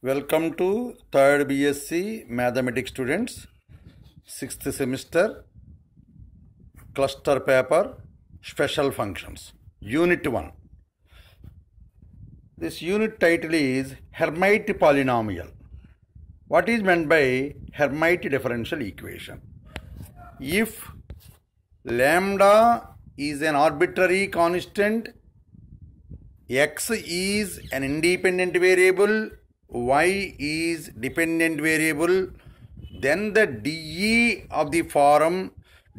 Welcome to 3rd BSc Mathematics students, 6th semester, cluster paper, special functions, unit 1. This unit title is Hermite polynomial. What is meant by Hermite differential equation? If lambda is an arbitrary constant, x is an independent variable, y is dependent variable, then the dE of the form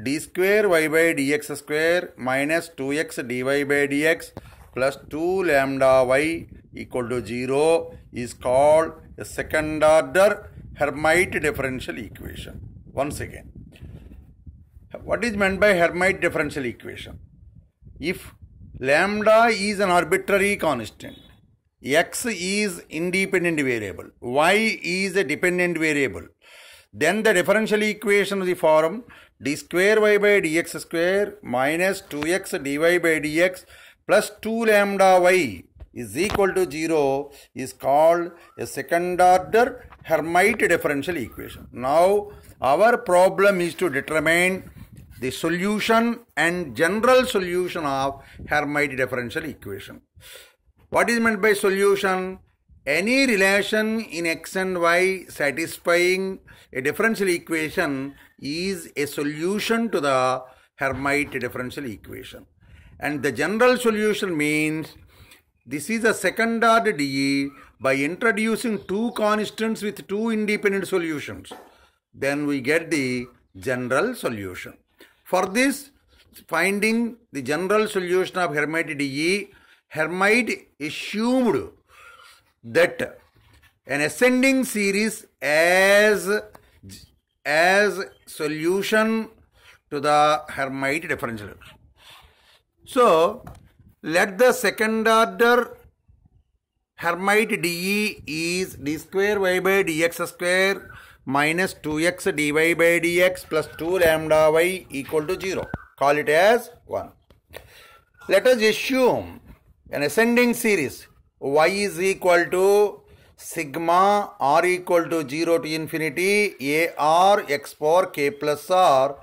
d square y by dx square minus 2x dy by dx plus 2 lambda y equal to 0 is called a second order Hermite differential equation. Once again, what is meant by Hermite differential equation? If lambda is an arbitrary constant, x is independent variable, y is a dependent variable, then the differential equation of the form d square y by dx square minus 2x dy by dx plus 2 lambda y is equal to 0 is called a second order Hermite differential equation. Now our problem is to determine the solution and general solution of Hermite differential equation. What is meant by solution? Any relation in x and y satisfying a differential equation is a solution to the Hermite differential equation. And the general solution means this is a second order dE by introducing two constants with two independent solutions. Then we get the general solution. For this, finding the general solution of Hermite dE, Hermite assumed that an ascending series as solution to the Hermite differential. So, let the second order Hermite dE is d square y by dx square minus 2x dy by dx plus 2 lambda y equal to 0. Call it as 1. Let us assume an ascending series y is equal to sigma r equal to 0 to infinity a r x power k plus r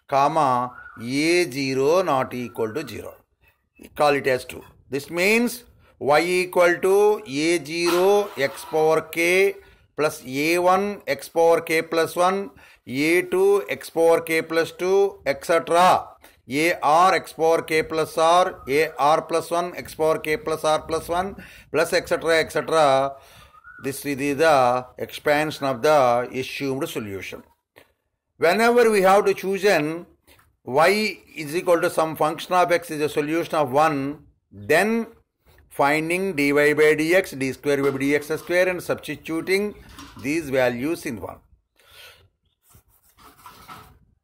comma a 0 not equal to 0. Call it as 2. This means y equal to a 0 x power k plus a1 x power k plus 1 a2 x power k plus 2 etc. a r x power k plus r, a r plus 1 x power k plus r plus 1 plus etc. etc. This is the expansion of the assumed solution. Whenever we have to choose n, y is equal to some function of x is a solution of 1, then finding dy by dx, d square by dx square and substituting these values in 1.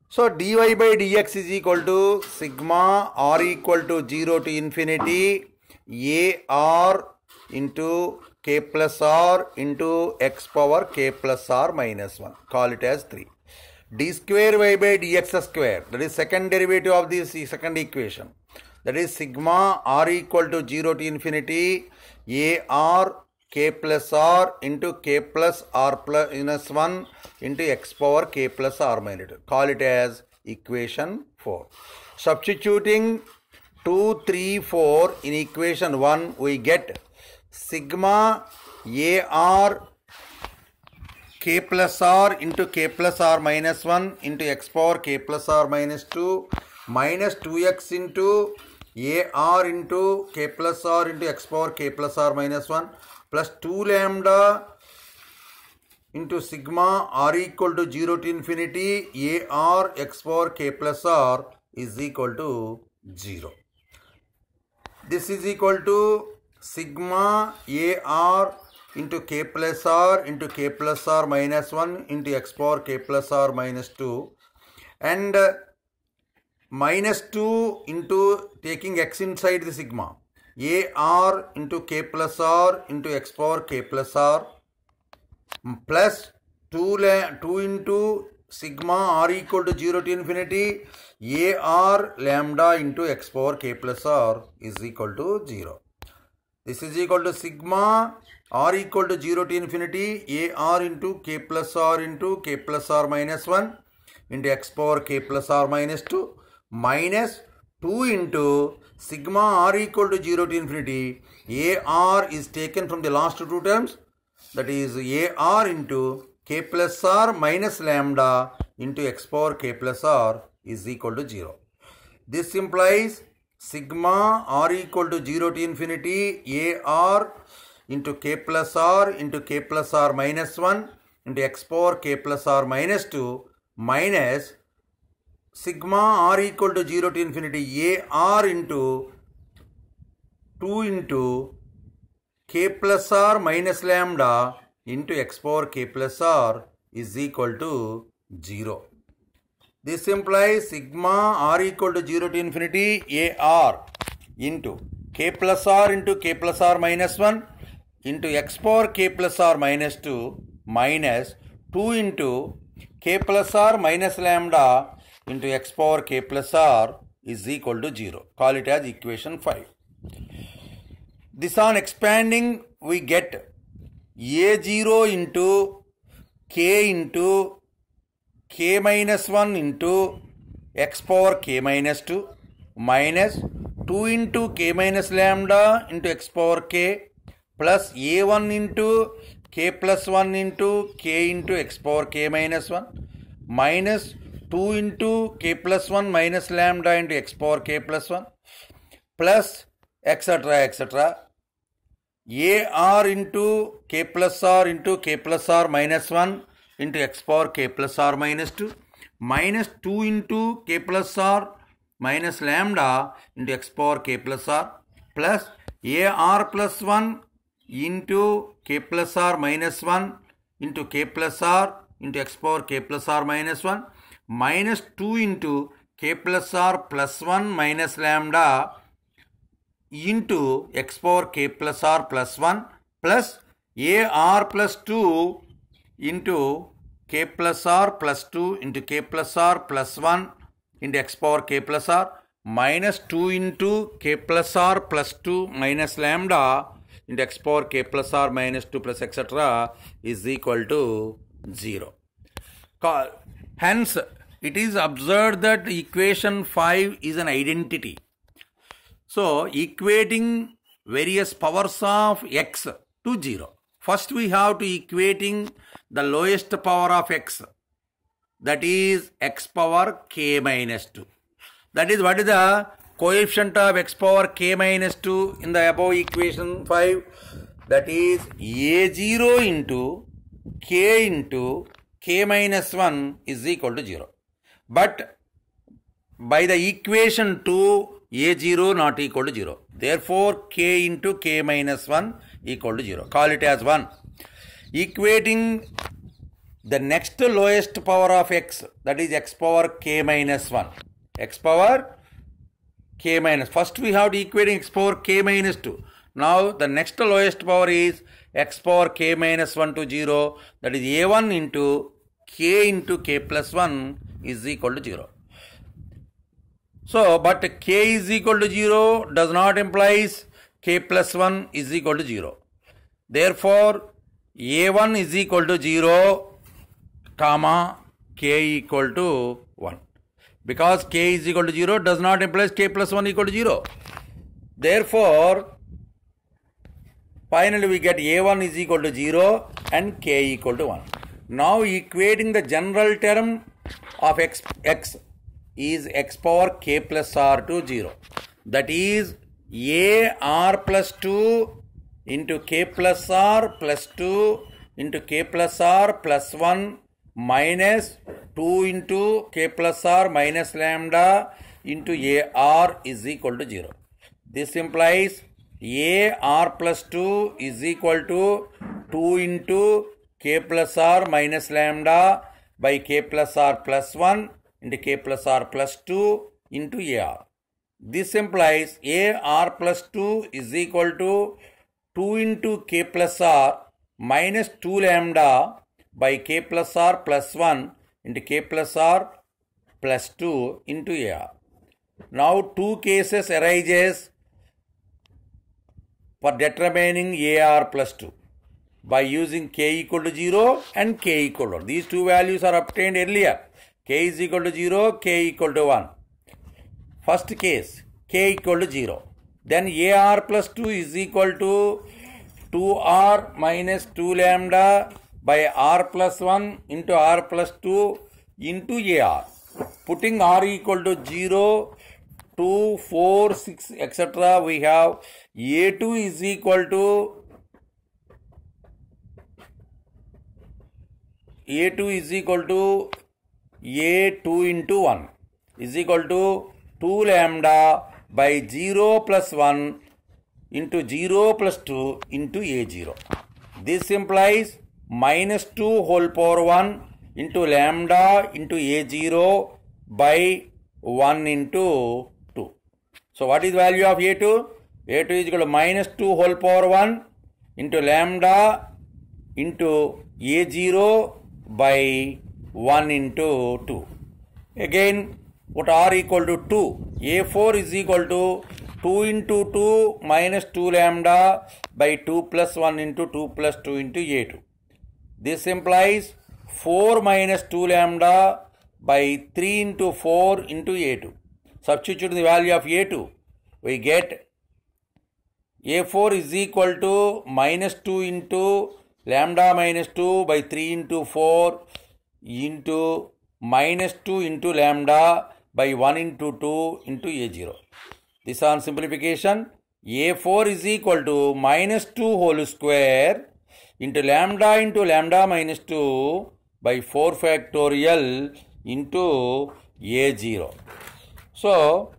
So dy by dx is equal to sigma r equal to 0 to infinity a r into k plus r into x power k plus r minus 1. Call it as 3. D square y by dx square, that is second derivative of this second equation. That is sigma r equal to 0 to infinity a r k plus r into k plus r plus minus 1 into x power k plus r minus 2. Call it as equation 4. Substituting 2, 3, 4 in equation 1, we get sigma a r k plus r into k plus r minus 1 into x power k plus r minus 2 minus 2x into a r into k plus r into x power k plus r minus 1 plus 2 lambda into sigma r equal to 0 to infinity a r x power k plus r is equal to 0. This is equal to sigma a r into k plus r into k plus r minus 1 into x power k plus r minus 2 and minus 2 into taking x inside the sigma a r into k plus r into x power k plus r plus 2 into sigma r equal to 0 to infinity a r lambda into x power k plus r is equal to 0. This is equal to sigma r equal to 0 to infinity ar into k plus r into k plus r minus 1 into x power k plus r minus 2 minus 2 into sigma r equal to 0 to infinity ar is taken from the last two terms, that is ar into k plus r minus lambda into x power k plus r is equal to 0. This implies sigma r equal to 0 to infinity ar into k plus r minus 1 into x power k plus r minus 2 minus sigma r equal to 0 to infinity ar into 2 into k plus r minus lambda into x power k plus r is equal to 0. This implies sigma r equal to 0 to infinity ar into k plus r minus 1 into x power k plus r minus 2 minus 2 into k plus r minus lambda into x power k plus r is equal to 0. Call it as equation 5. This on expanding we get a0 into k minus 1 into x power k minus 2 minus 2 into k minus lambda into x power k plus a1 into k plus 1 into k into x power k minus 1 minus 2 into k plus 1 minus lambda into x power k plus 1 plus etc. ar into k plus r minus 1 into x power k plus r minus 2 minus 2 into k plus r minus lambda into x power k plus r plus ar plus 1 into k plus r minus 1 into k plus r into x power k plus r minus 1 minus 2 into k plus r plus 1 minus lambda into x power k plus r plus 1 plus ar plus 2 into k plus r plus 2 into k plus r plus 1 into x power k plus r minus 2 into k plus r plus 2 minus lambda into x power k plus r minus 2 plus etc. is equal to 0. Hence, it is observed that equation 5 is an identity. So, equating various powers of x to 0. First, we have to equating the lowest power of x, that is x power k minus 2. That is, what is the coefficient of x power k minus 2 in the above equation 5? That is a0 into k minus 1 is equal to 0. But by the equation 2, a0 not equal to 0. Therefore, k into k minus 1 equal to 0. Call it as 1. Equating the next lowest power of x, that is x power k minus 1. X power k minus. First we have to equating x power k minus 2. Now the next lowest power is x power k minus 1 to 0. That is a1 into k plus 1 is equal to 0. So, but k is equal to 0 does not implies k plus 1 is equal to 0. Therefore, a1 is equal to 0, comma, k equal to 1. Because k is equal to 0 does not imply k plus 1 equal to 0. Therefore, finally we get a1 is equal to 0 and k equal to 1. Now equating the general term of x is x power k plus r to 0. That is a r plus 2 into k plus r plus 2 into k plus r plus 1 minus 2 into k plus r minus lambda into a r is equal to 0. This implies a r plus 2 is equal to 2 into k plus r minus lambda by k plus r plus 1 into k plus r plus 2 into a r. This implies a r plus 2 is equal to 2 into k plus r minus 2 lambda by k plus r plus 1 into k plus r plus 2 into a r. Now two cases arises. for determining AR plus 2 by using k equal to 0 and k equal to 1. These two values are obtained earlier. K is equal to 0, k equal to 1. First case, k equal to 0. Then AR plus 2 is equal to 2R minus 2 lambda by R plus 1 into R plus 2 into AR. Putting R equal to 0, 2, 4, 6, etc. we have A2 is equal to A2 into 1 is equal to 2 lambda by 0 plus 1 into 0 plus 2 into A0. This implies minus 2 whole power 1 into lambda into A0 by 1 into 2. So what is the value of A2? A2 is equal to minus 2 whole power 1 into lambda into A0 by 1 into 2. Again, put R equal to 2. A4 is equal to 2 into 2 minus 2 lambda by 2 plus 1 into 2 plus 2 into A2. This implies 4 minus 2 lambda by 3 into 4 into A2. Substitute the value of A2. We get A4 is equal to minus 2 into lambda minus 2 by 3 into 4 into minus 2 into lambda by 1 into 2 into A0. This on simplification, A4 is equal to minus 2 whole square into lambda minus 2 by 4 factorial into A0. So,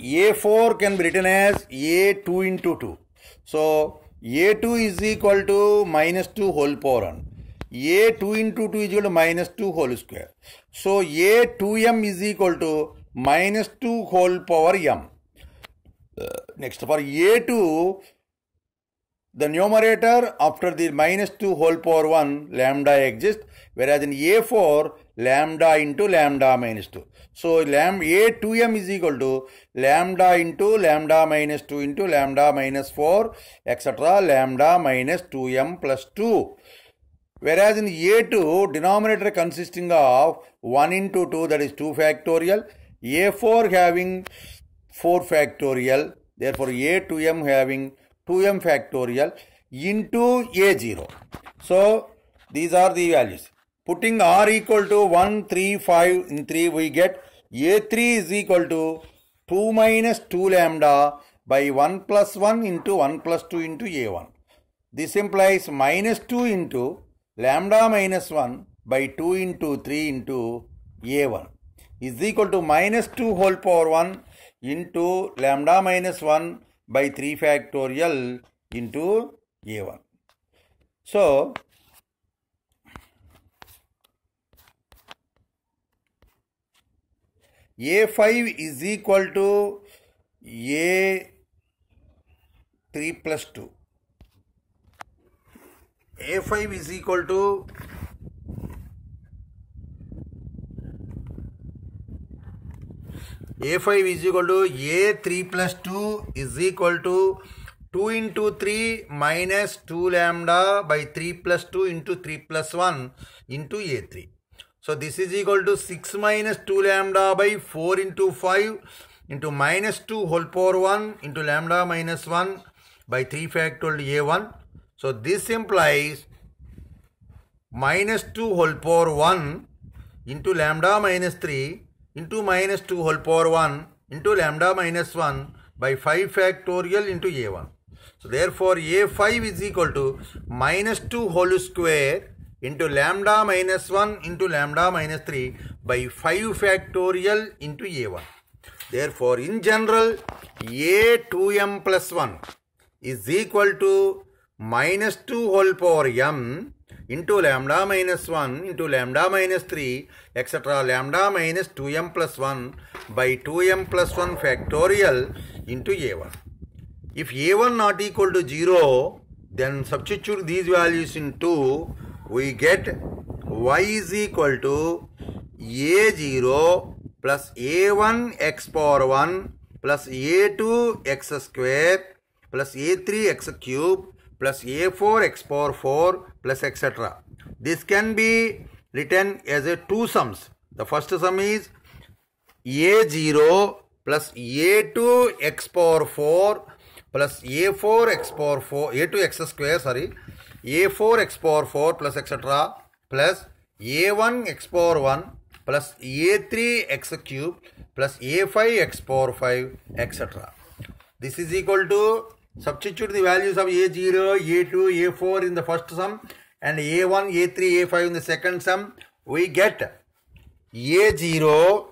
A4 can be written as A2 into 2. So, A2 is equal to minus 2 whole power 1. A2 into 2 is equal to minus 2 whole square. So, A2m is equal to minus 2 whole power m. Next, for A2, the numerator after the minus 2 whole power 1 lambda exists, whereas in A4 lambda into lambda minus 2. So A2m is equal to lambda into lambda minus 2 into lambda minus 4 etc. lambda minus 2m plus 2. Whereas in A2 denominator consisting of 1 into 2, that is 2 factorial, A4 having 4 factorial, therefore A2m having 2m factorial into A0. So these are the values. Putting R equal to 1, 3, 5 in 3, we get A3 is equal to 2 minus 2 lambda by 1 plus 1 into 1 plus 2 into A1. This implies minus 2 into lambda minus 1 by 2 into 3 into A1 is equal to minus 2 whole power 1 into lambda minus 1 by 3 factorial into A1. So, A5 is equal to A3 plus 2. A5 is equal to A3 plus 2 is equal to 2 into 3 minus 2 lambda by 3 plus 2 into 3 plus 1 into A3. So this is equal to 6 minus 2 lambda by 4 into 5 into minus 2 whole power 1 into lambda minus 1 by 3 factorial A1. So this implies minus 2 whole power 1 into lambda minus 3 into minus 2 whole power 1 into lambda minus 1 by 5 factorial into A1. So therefore A5 is equal to minus 2 whole square into lambda minus 1 into lambda minus 3 by 5 factorial into A1. Therefore in general A2m plus 1 is equal to minus 2 whole power m into lambda minus 1 into lambda minus 3 etc. lambda minus 2m plus 1 by 2m plus 1 factorial into A1. If A1 not equal to 0, then substitute these values in 2, we get y is equal to A0 plus A1 x power 1 plus A2 x square plus a3 x cube plus a4 x power 4 plus etc. This can be written as a two sums. The first sum is a0 plus a2 x power 4 plus a4 x power 4, a2 x square, sorry, a4 x power 4 plus etc. plus a1 x power 1 plus a3 x cube plus a5 x power 5 etc. This is equal to, substitute the values of a0, a2, a4 in the first sum and a1, a3, a5 in the second sum. We get a0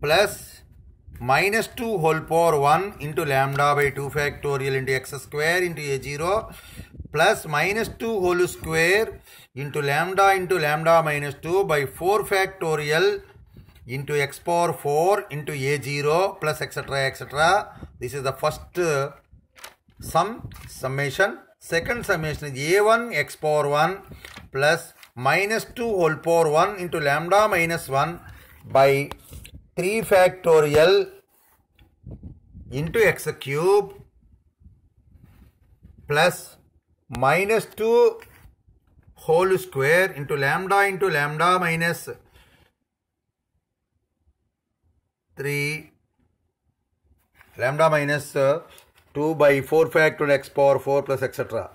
plus minus 2 whole power 1 into lambda by 2 factorial into x square into a0 plus minus 2 whole square into lambda minus 2 by 4 factorial into x power 4 into a0 plus etc. etc. This is the first summation. Second summation is a1 x power 1 plus minus 2 whole power 1 into lambda minus 1 by 3 factorial into x cube plus minus 2 whole square into lambda minus 3 lambda minus 2 by 4 factorial x power 4 plus etc.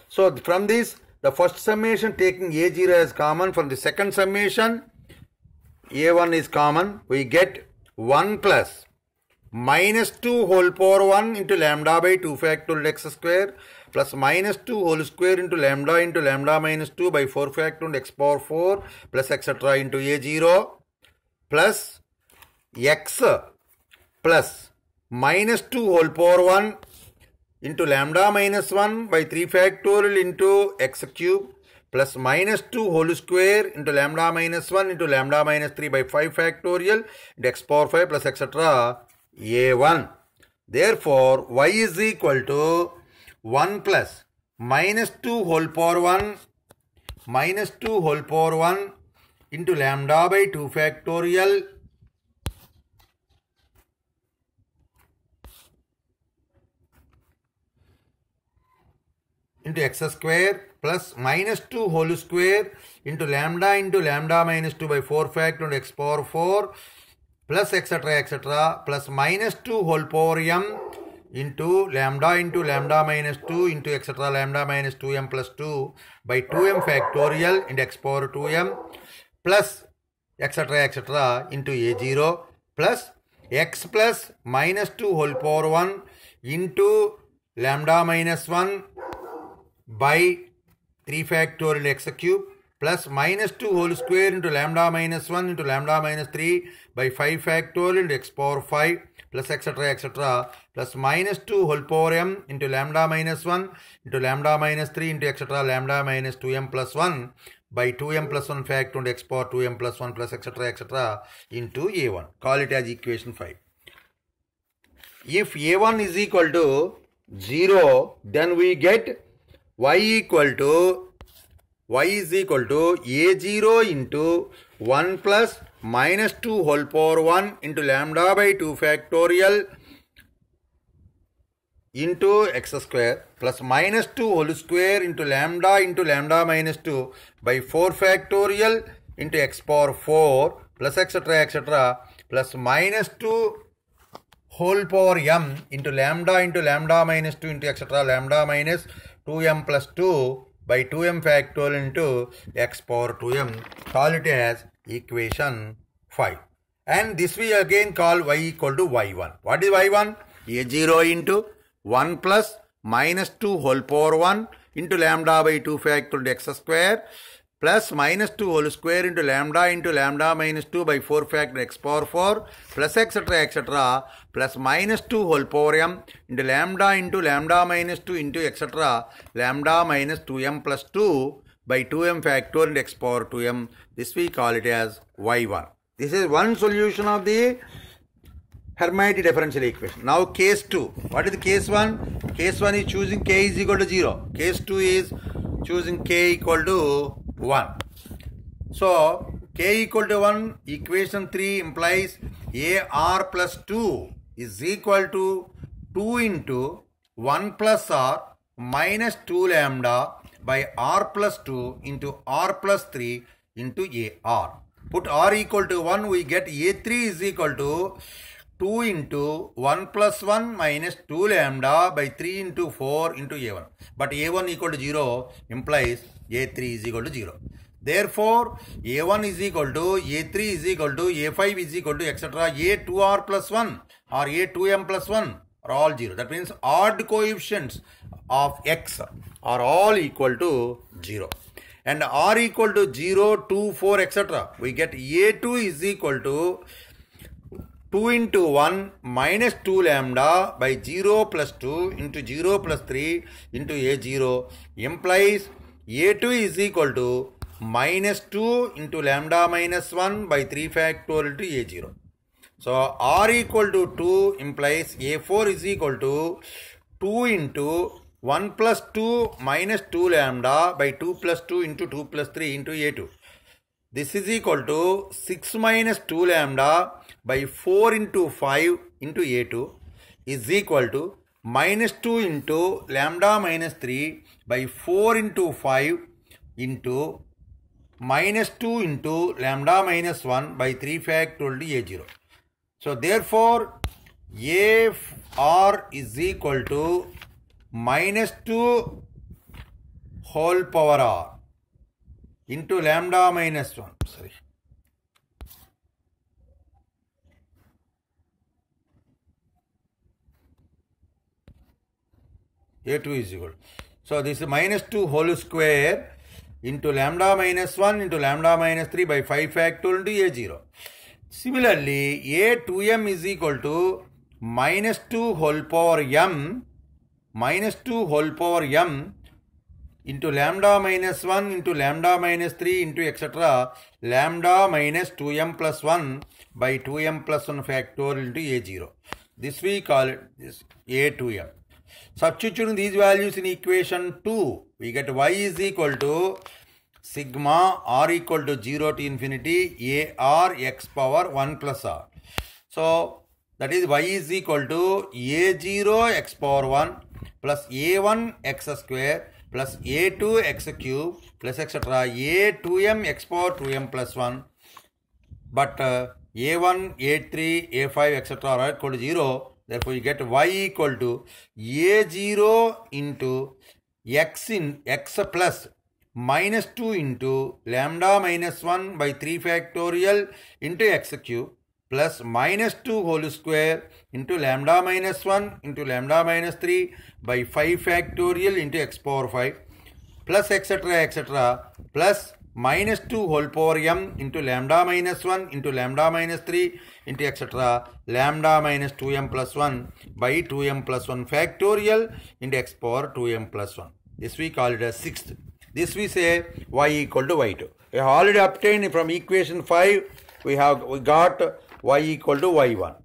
So from this, the first summation taking a0 as common, from the second summation a1 is common, we get 1 plus minus 2 whole power 1 into lambda by 2 factorial x square plus minus 2 whole square into lambda minus 2 by 4 factorial x power 4 plus etc. into a0 plus x plus minus 2 whole power 1 into lambda minus 1 by 3 factorial into x cube plus minus 2 whole square into lambda minus 1 into lambda minus 3 by 5 factorial into x power 5 plus etc. a1. Therefore, y is equal to 1 plus minus 2 whole power 1 into lambda by 2 factorial into x square plus minus 2 whole square into lambda minus 2 by 4 factorial x power 4 plus etc. plus minus 2 whole power m into lambda minus 2 into etc. lambda minus 2m plus 2 by 2m factorial into x power 2m plus etc. into a0 plus x plus minus 2 whole power 1 into lambda minus 1 by 3 factorial x cube plus minus 2 whole square into lambda minus 1 into lambda minus 3 by 5 factorial into x power 5 plus etc. plus minus 2 whole power m into lambda minus 1 into lambda minus 3 into etc. lambda minus 2m plus 1 by 2m plus 1 factor into x power 2m plus 1 plus etc. into a1. Call it as equation 5. If a1 is equal to 0, then we get y is equal to a0 into 1 plus minus 2 whole power 1 into lambda by 2 factorial into x square plus minus 2 whole square into lambda minus 2 by 4 factorial into x power 4 plus etc. plus minus 2 whole power m into lambda minus 2 into etc. lambda minus 2m plus 2 by 2m factorial into x power 2m. Call it as equation 5. And this we again call y equal to y1. What is y1? a0 into 1 plus minus 2 whole power 1 into lambda by 2 factorial into x square plus minus 2 whole square into lambda minus 2 by 4 factorial x power 4 plus etc. plus minus 2 whole power m into lambda minus 2 into etc. lambda minus 2m plus 2 by 2m factorial into x power 2m. This we call it as y1. This is one solution of the Hermite differential equation. Now case 2. What is the case 1? Case 1 is choosing k is equal to 0. Case 2 is choosing k equal to 1. So k equal to 1, equation 3 implies ar plus 2 is equal to 2 into 1 plus r minus 2 lambda by r plus 2 into r plus 3 into ar. Put r equal to 1, we get a3 is equal to 2 into 1 plus 1 minus 2 lambda by 3 into 4 into a1. But a1 equal to 0 implies a3 is equal to 0. Therefore, a1 is equal to a3 is equal to a5 is equal to etc. a2r plus 1 or a2m plus 1 are all 0. That means odd coefficients of x are all equal to 0. And r equal to 0, 2, 4 etc. We get a2 is equal to 2 into 1 minus 2 lambda by 0 plus 2 into 0 plus 3 into a0 implies a2 is equal to minus 2 into lambda minus 1 by 3 factorial to a0. So r equal to 2 implies a4 is equal to 2 into 1 plus 2 minus 2 lambda by 2 plus 2 into 2 plus 3 into a2. This is equal to 6 minus 2 lambda by 4 into 5 into a2 is equal to minus 2 into lambda minus 3 by 4 into 5 into minus 2 into lambda minus 1 by 3 factorial to a0. So therefore, r is equal to minus 2 whole power r into lambda minus 1. Sorry. a2 is equal. So this is minus 2 whole square into lambda minus 1 into lambda minus 3 by 5 factorial to a0. Similarly, a2m is equal to minus 2 whole power m into lambda minus 1 into lambda minus 3 into etc. lambda minus 2m plus 1 by 2m plus 1 factorial into a0. This we call it this a2m. Substituting these values in equation 2, we get y is equal to sigma r equal to 0 to infinity ar x power 1 plus r. So that is y is equal to a0 x power 1 plus a1 x square plus a2 x cube plus etc. a2m x power 2m plus 1. But a1, a3, a5 etc. are equal to 0. Therefore, you get y equal to a0 into x in x plus minus 2 into lambda minus 1 by 3 factorial into x cube plus minus 2 whole square into lambda minus 1 into lambda minus 3 by 5 factorial into x power 5 plus etc. plus minus 2 whole power m into lambda minus 1 into lambda minus 3 into etc. lambda minus 2m plus 1 by 2m plus 1 factorial into x power 2m plus 1. This we call it as sixth. This we say y equal to y2. We have already obtained from equation 5, we got y equal to y1.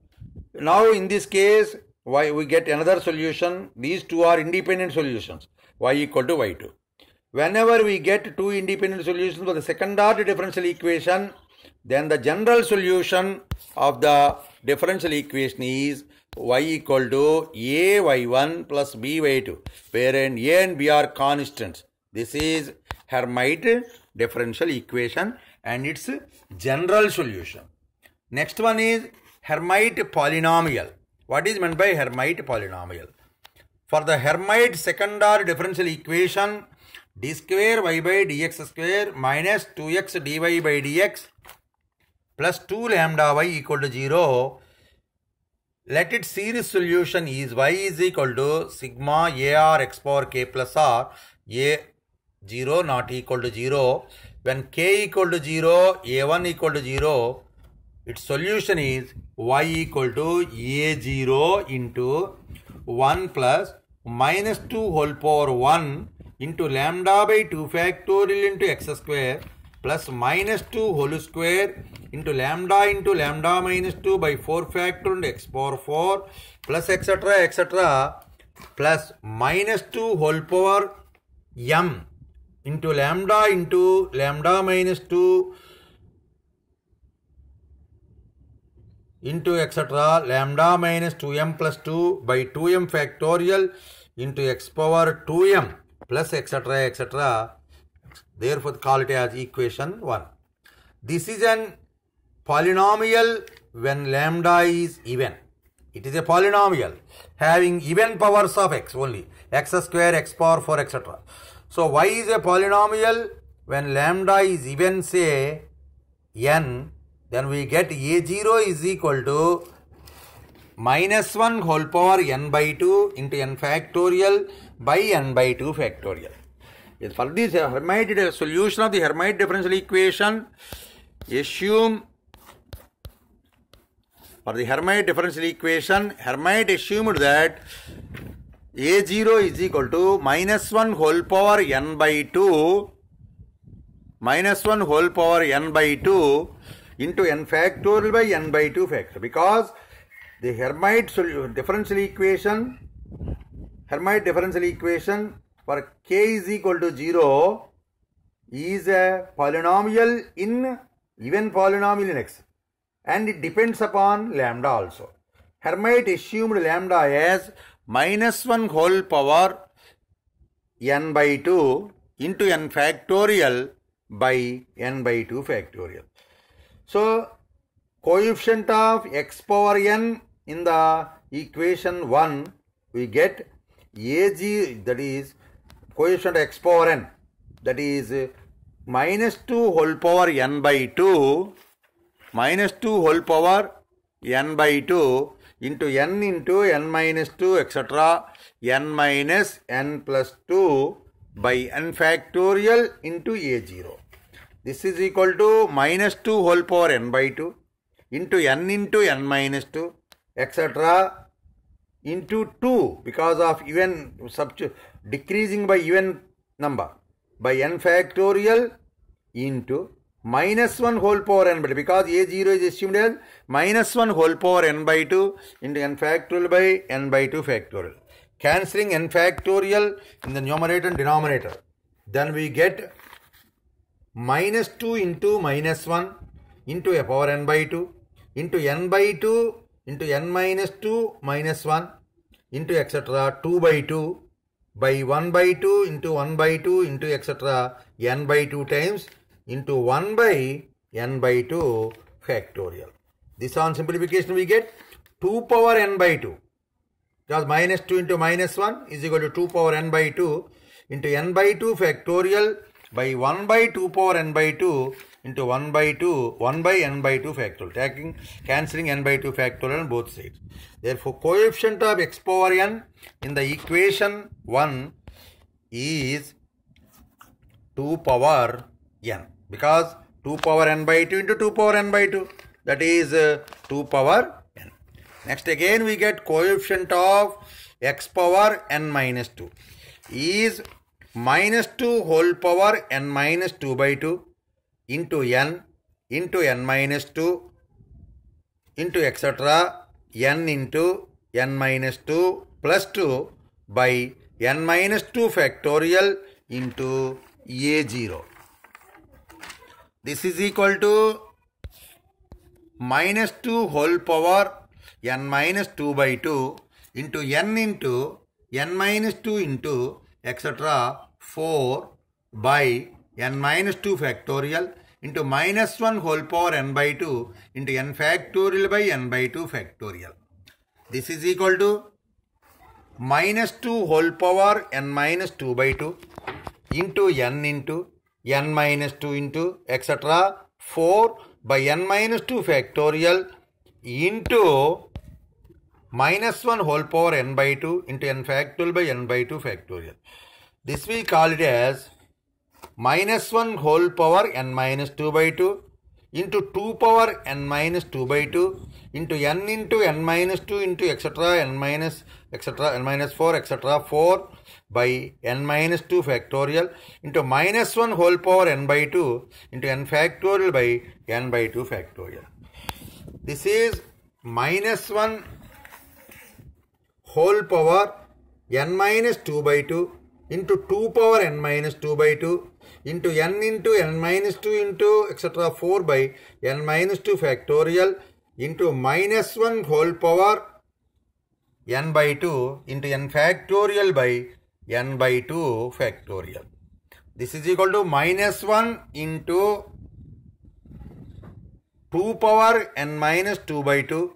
Now in this case, we get another solution. These two are independent solutions. Y equal to y2. Whenever we get two independent solutions for the second order differential equation, then the general solution of the differential equation is y equal to a y1 plus b y2, wherein a and b are constants. This is Hermite differential equation and its general solution. Next one is Hermite polynomial. What is meant by Hermite polynomial? For the Hermite second order differential equation, d square y by dx square minus 2x dy by dx plus 2 lambda y equal to 0. Let its series solution is y is equal to sigma ar x power k plus r a0 not equal to 0. When k equal to 0, a1 equal to 0, its solution is y equal to a0 into 1 plus minus 2 whole power 1 into lambda by 2 factorial into x square plus minus 2 whole square into lambda minus 2 by 4 factorial into x power 4 plus etc. plus minus 2 whole power m into lambda minus 2 into etc. lambda minus 2m plus 2 by 2m factorial into x power 2m plus etc. etc. Therefore, call it as equation 1. This is an polynomial when lambda is even. It is a polynomial having even powers of x only, x square, x power 4, etc. So, y is a polynomial when lambda is even, say n, then we get a0 is equal to minus 1 whole power n by 2 into n factorial by n by 2 factorial. For this Hermite solution of the Hermite differential equation, assume for the Hermite differential equation, Hermite assumed that a0 is equal to minus 1 whole power n by 2 minus 1 whole power n by 2 into n factorial by n by 2 factor, because the Hermite differential equation for k is equal to 0 is a polynomial in even polynomial in x, and it depends upon lambda also. Hermite assumed lambda as minus 1 whole power n by 2 into n factorial by n by 2 factorial. So, coefficient of x power n in the equation 1, we get ag, that is coefficient x power n, that is minus 2 whole power n by 2 minus 2 whole power n by 2 into n minus 2 etc. n minus n plus 2 by n factorial into a0. This is equal to minus 2 whole power n by 2 into n minus 2 etc. into 2 because of even decreasing by even number by n factorial into minus 1 whole power n by 2, because a0 is assumed as minus 1 whole power n by 2 into n factorial by n by 2 factorial. Cancelling n factorial in the numerator and denominator, then we get minus 2 into minus 1 into a power n by 2 into n by 2 into n minus 2 minus 1 into etc. 2 by 2 by 1 by 2 into 1 by 2 into etc. n by 2 times into 1 by n by 2 factorial. This on simplification we get 2 power n by 2, because minus 2 into minus 1 is equal to 2 power n by 2 into n by 2 factorial by 1 by 2 power n by 2 into 1 by n by 2 factorial, cancelling n by 2 factorial on both sides. Therefore, coefficient of x power n in the equation 1 is 2 power n, because 2 power n by 2 into 2 power n by 2, that is 2 power n. Next again we get coefficient of x power n minus 2 is minus 2 whole power n minus 2 by 2 into n minus 2 into etc. n into n minus 2 plus 2 by n minus 2 factorial into a0. This is equal to minus 2 whole power n minus 2 by 2 into n minus 2 into etc. 4 by n minus 2 factorial into minus 1 whole power n by 2 into n factorial by n by 2 factorial. This is equal to minus 2 whole power n minus 2 by 2 into n minus 2 into etc. 4 by n minus 2 factorial into minus 1 whole power n by 2 into n factorial by n by 2 factorial. This we call it as minus 1 whole power n minus 2 by 2 into 2 power n minus 2 by 2 into n minus 2 into etc. n minus 4 etc. 4 by n minus 2 factorial into minus 1 whole power n by 2 into n factorial by n by 2 factorial. This is minus 1 whole power n minus 2 by 2 into 2 power n minus 2 by 2 into n minus 2 into etc. 4 by n minus 2 factorial into minus 1 whole power n by 2 into n factorial by n by 2 factorial. This is equal to minus 1 into 2 power n minus 2 by 2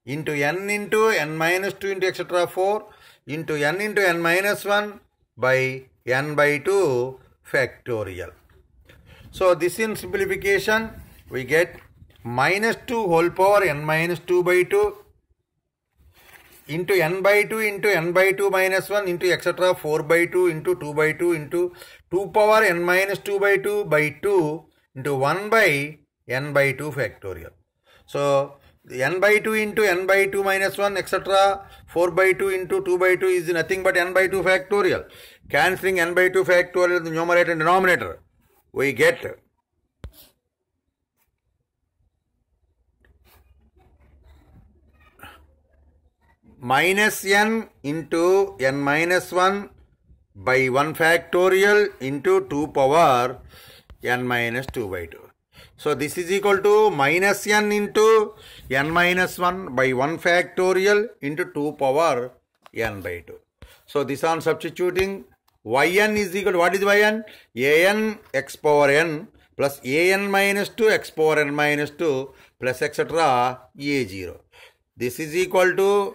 into n minus 2 into etc. 4 into n minus 1 by n by 2 factorial. So this in simplification we get minus 2 whole power n minus 2 by 2 into n by 2 into n by 2 minus 1 into etc. 4 by 2 into 2 by 2 into 2 power n minus 2 by 2 by 2 into 1 by n by 2 factorial. So n by 2 into n by 2 minus 1 etc. 4 by 2 into 2 by 2 is nothing but n by 2 factorial. Cancelling n by 2 factorial in the numerator and denominator, we get minus n into n minus 1 by 1 factorial into 2 power n minus 2 by 2. So this is equal to minus n into n minus 1 by 1 factorial into 2 power n by 2. So this on substituting, yn is equal to, what is yn? an x power n plus an minus 2 x power n minus 2 plus etc. a0. This is equal to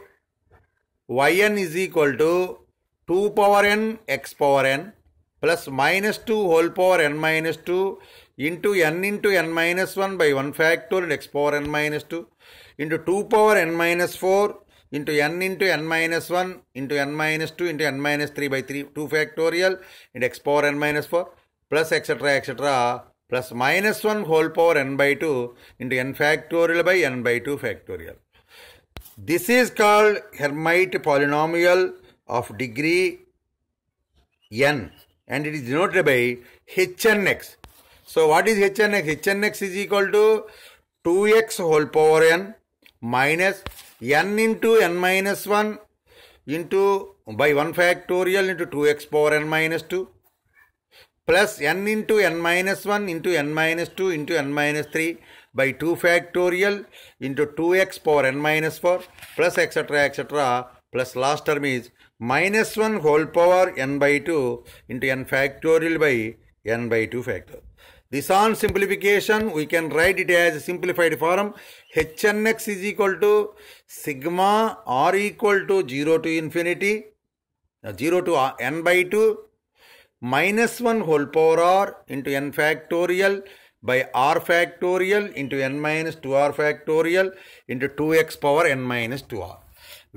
yn is equal to 2 power n x power n plus minus 2 whole power n minus 2 into n minus 1 by 1 factorial x power n minus 2 into 2 power n minus 4 into n minus 1 into n minus 2 into n minus 3 by 2 factorial into x power n minus 4 plus etc. plus minus 1 whole power n by 2 into n factorial by n by 2 factorial. This is called Hermite polynomial of degree n and it is denoted by hnx. So what is hnx? hnx is equal to 2x whole power n minus n into n minus 1 into by 1 factorial into 2x power n minus 2 plus n into n minus 1 into n minus 2 into n minus 3 by 2 factorial into 2x power n minus 4 plus etc. plus last term is minus 1 whole power n by 2 into n factorial by n by 2 factor. This on simplification we can write it as a simplified form. hnx is equal to sigma r equal to 0 to infinity 0 to n by 2 minus 1 whole power r into n factorial by r factorial into n minus 2r factorial into 2x power n minus 2r,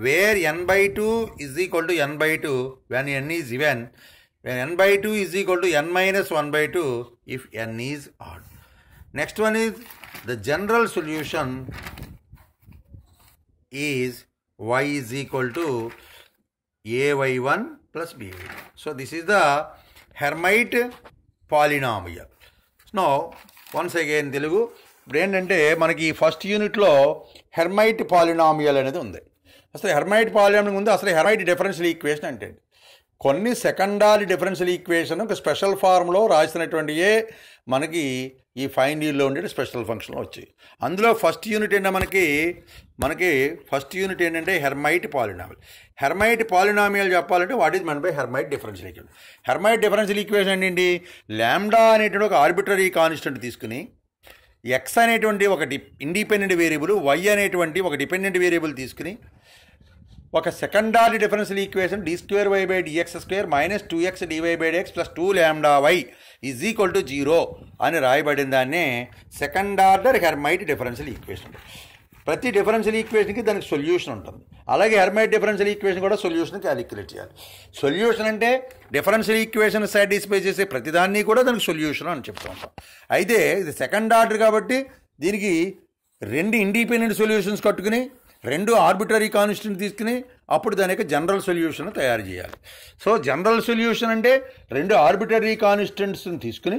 where n by 2 is equal to n by 2 when n is even, when n by 2 is equal to n minus 1 by 2 if n is odd. Next one is the general solution is y is equal to ay1 plus by1. So this is the Hermite polynomial. Now once again Telugu ఇప్పుడు ఏంటంటే మనకి first యూనిట్లో Hermite polynomial అనేది ఉంది. అసలు Hermite polynomial ఉంది, అసలు Hermite differential equation అంటే కొన్ని సెకండరీ డిఫరెన్షియల్ ఈక్వేషన్ ఒక స్పెషల్ ఫార్మ్లో రాసినటువంటివే మనకి ఈ ఫైనల్ ఇయర్లో ఉండే స్పెషల్ ఫంక్షన్లో వచ్చాయి. అందులో ఫస్ట్ యూనిట్ ఏంటంటే మనకి ఫస్ట్ యూనిట్ ఏంటంటే హెర్మైట్ పాలినామియల్. హెర్మైట్ పాలినామియల్ చెప్పాలంటే what is men by Hermite differential equation. Hermite differential equation ఏంటి? లాంబ్డా అనేటువంటి ఒక ఆర్బిటరీ కాన్స్టెంట్ తీసుకుని ఎక్స్ అనేటువంటి ఒక ఇండిపెండెంట్ వేరియబుల్, వై అనేటువంటి ఒక డిపెండెంట్ వేరియబుల్ తీసుకుని ఒక secondary differential equation d2y by dx² minus 2x dy by dx plus 2 lambda y is equal to 0 అని రాయబడిన దాన్నే second order Hermite differential equation. ప్రతి డిఫరెన్షియల్ ఈక్వేషన్కి దానికి సొల్యూషన్ ఉంటుంది. అలాగే హెర్మైట్ డిఫరెన్షియల్ ఈక్వేషన్ కూడా సొల్యూషన్ క్యాలిక్యులేట్ చేయాలి. సొల్యూషన్ అంటే డిఫరెన్షియల్ ఈక్వేషన్ సాటిస్ఫై చేసే ప్రతిదాన్ని కూడా దానికి సొల్యూషన్ అని చెప్తూ ఉంటాం. అయితే ఇది సెకండ్ ఆర్డర్ కాబట్టి దీనికి రెండు ఇండిపెండెంట్ సొల్యూషన్స్ కట్టుకుని రెండు ఆర్బిటరీ కాన్స్టెంట్ తీసుకుని అప్పుడు దాని యొక్క జనరల్ సొల్యూషన్ తయారు చేయాలి. సో జనరల్ సొల్యూషన్ అంటే రెండు ఆర్బిటరీ కాన్స్టెంట్స్ని తీసుకుని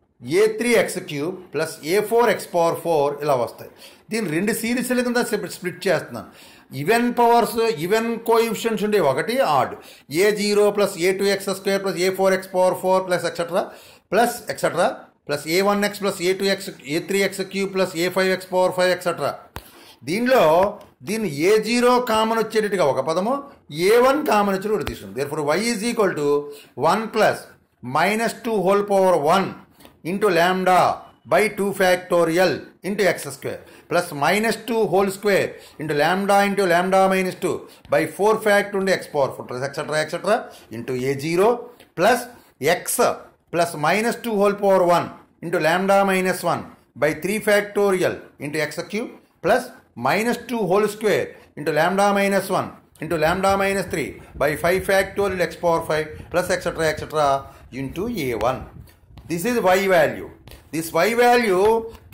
a3x cube plus a4x power 4 ఇలా వస్తాయి. దీన్ని రెండు సిరీస్ల కింద స్ప్లిట్ చేస్తున్నాను. ఈవెన్ పవర్స్ ఈవెన్ కోఎఫిషియెంట్స్ ఉండే ఒకటి odd a0 plus a2x square plus a4x power 4 plus etcetera plus a1x plus a2x a3x cube plus a5x power 5 etcetera. దీన్ని a0 కామన్ వచ్చేటట్టుగా ఒక పదము, a1 కామన్ వచ్చేది ఒకటి తీసుకుంది. Therefore y is equal to 1 plus -2 whole power 1 into lambda by 2 factorial into x square plus -2 whole square into lambda minus 2 by 4 factor into x power 4 plus etc into a0 plus x plus -2 whole power 1 into lambda minus 1 by 3 factorial into x cube plus -2 whole square into lambda minus 1 into lambda minus 3 by 5 factorial x power 5 plus etc into a1. This is y value. This y value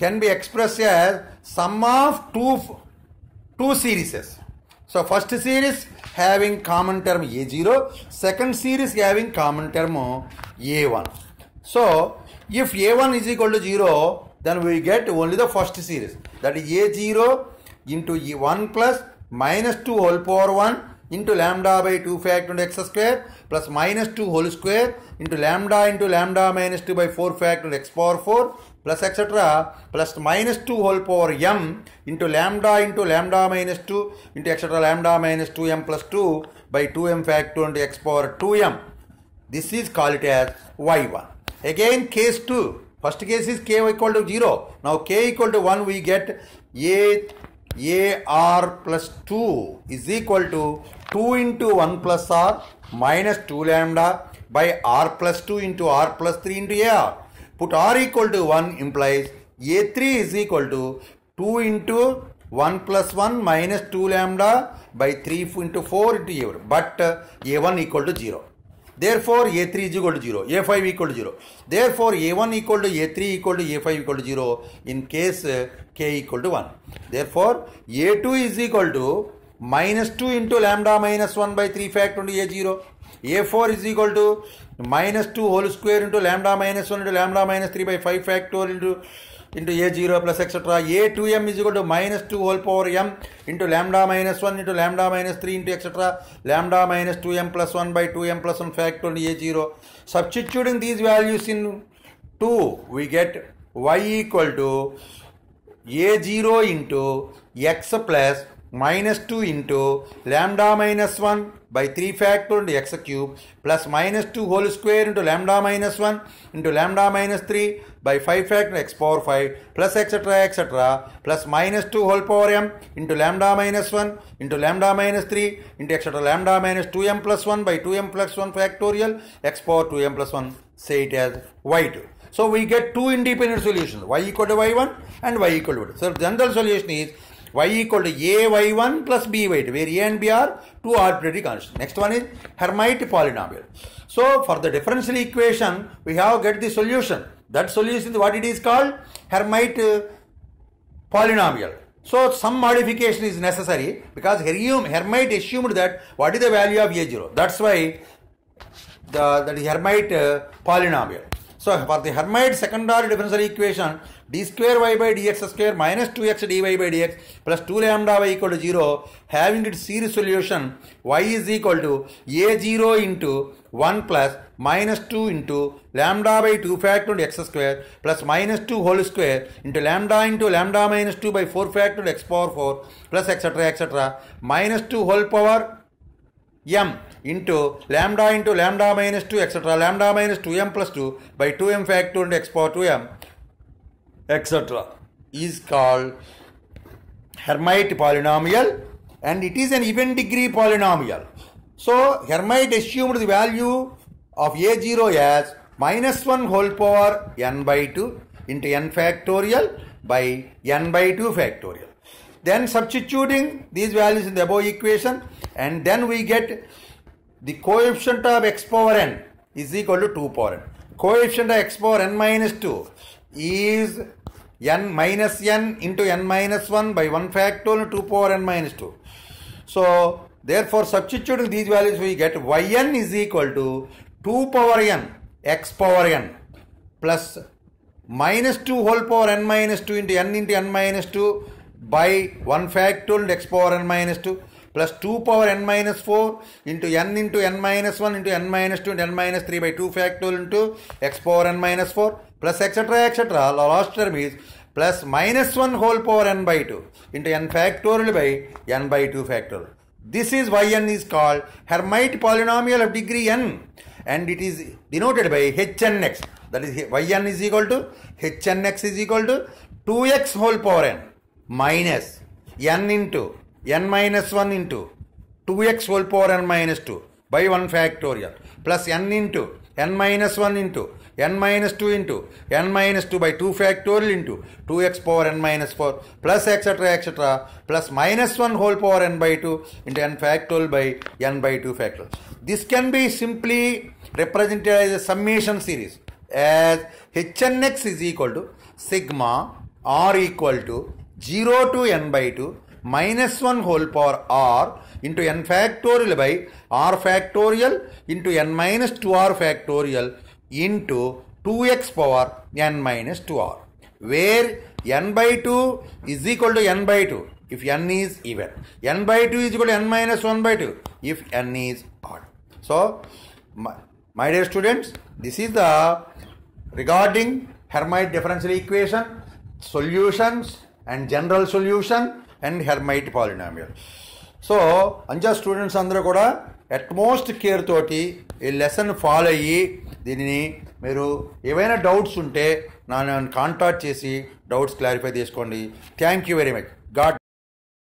can be expressed as sum of two series. So first series having common term a0, second series having common term a1. So if a1 is equal to 0, then we get only the first series, that is a0 into e1 plus -2 whole power 1 into lambda by 2 factor x square plus -2 whole square into lambda minus 2 by 4 factor x power 4 plus etc plus -2 whole power m into lambda minus 2 into etc lambda minus 2m plus 2 by 2m factor into x power 2m. This is called as y1. Again case 2. First case is k equal to 0. Now k equal to 1 we get ar plus 2 is equal to 2 into 1 plus r minus 2 lambda by r plus 2 into r plus 3 into ar. Put r equal to 1 implies a3 is equal to 2 into 1 plus 1 minus 2 lambda by 3 into 4 into a1. But a1 equal to 0. Therefore a3 is equal to 0, a5 equal to 0. Therefore a1 equal to a3 equal to a5 equal to 0 in case k equal to 1. Therefore a2 is equal to -2 into lambda minus 1 by 3 factor into a0. a4 is equal to -2 whole square into lambda minus 1 into lambda minus 3 by 5 factor into a0 plus etc. a2m is equal to -2 whole power m into lambda minus 1 into lambda minus 3 into etc. lambda minus 2m plus 1 by 2m plus 1 factor into a0. Substituting these values in 2, we get y equal to a0 into x plus -2 into lambda minus 1 by 3 factor into x cube plus -2 whole square into lambda minus 1 into lambda minus 3 by 5 factor x power 5 plus etc plus -2 whole power m into lambda minus 1 into lambda minus 3 into etc lambda minus 2m plus 1 by 2m plus 1 factorial x power 2m plus 1. Say it as y2. So we get two independent solutions, y equal to y1 and y equal to y2. So general solution is y equal to a y1 plus b y2, where a and b are two arbitrary constants. Next one is Hermite polynomial. So for the differential equation we have get the solution. That solution is what it is called Hermite polynomial. So some modification is necessary because Hermite assumed that what is the value of a0. That's why that is Hermite polynomial. So for the Hermite second order differential equation, d square y by dx square minus 2x dy by dx plus 2 lambda y equal to 0, having its series solution y is equal to a0 into 1 plus minus 2 into lambda by 2 factor x square plus minus 2 whole square into lambda minus 2 by 4 factor x power 4 plus etc minus 2 whole power m into lambda minus 2 etc lambda minus 2m plus 2 by 2m factor into x power 2m etc is called Hermite polynomial, and it is an even degree polynomial. So Hermite assumed the value of a0 as -1 whole power n by 2 into n factorial by n by 2 factorial. Then substituting these values in the above equation, and then we get the coefficient of x power n is equal to 2 power n. Coefficient of x power n minus 2 is n minus n into n minus 1 by 1 factorial 2 power n minus 2. So therefore substituting these values we get yn is equal to 2 power n x power n plus minus 2 whole power n minus 2 into n minus 2 by 1 factorial into x power n minus 2 plus 2 power n minus 4 into n minus 1 into n minus 2 into n minus 3 by 2 factorial into x power n minus 4 plus etc. etc. Last term is plus minus 1 whole power n by 2 into n factorial by n by 2 factorial. This is why n is called Hermite polynomial of degree n, and it is denoted by hnx. That is yn is equal to hnx is equal to 2x whole power n minus n into n minus 1 into 2x whole power n minus 2 by 1 factorial plus n into n minus 1 into n minus 2 into n minus 2 by 2 factorial into 2x power n minus 4 plus etc. etc. plus minus 1 whole power n by 2 into n factorial by n by 2 factorial. This can be simply represented as a summation series as hnx is equal to sigma r equal to 0 to n by 2 minus 1 whole power r into n factorial by r factorial into n minus 2r factorial into 2x power n minus 2r, where n by 2 is equal to n by 2 if n is even, n by 2 is equal to n minus 1 by 2 if n is odd. So, my dear students, this is the regarding Hermite differential equation, solutions and general solution and Hermite polynomial. So, అంచా students అందరూ కూడా utmost care తోటి ఈ lesson follow అయ్యి దీనిని మీరు ఏవైనా doubts ఉంటే నన్ను కాంటాక్ట్ చేసి డౌట్స్ క్లారిఫై చేసుకోండి. Thank you very much. God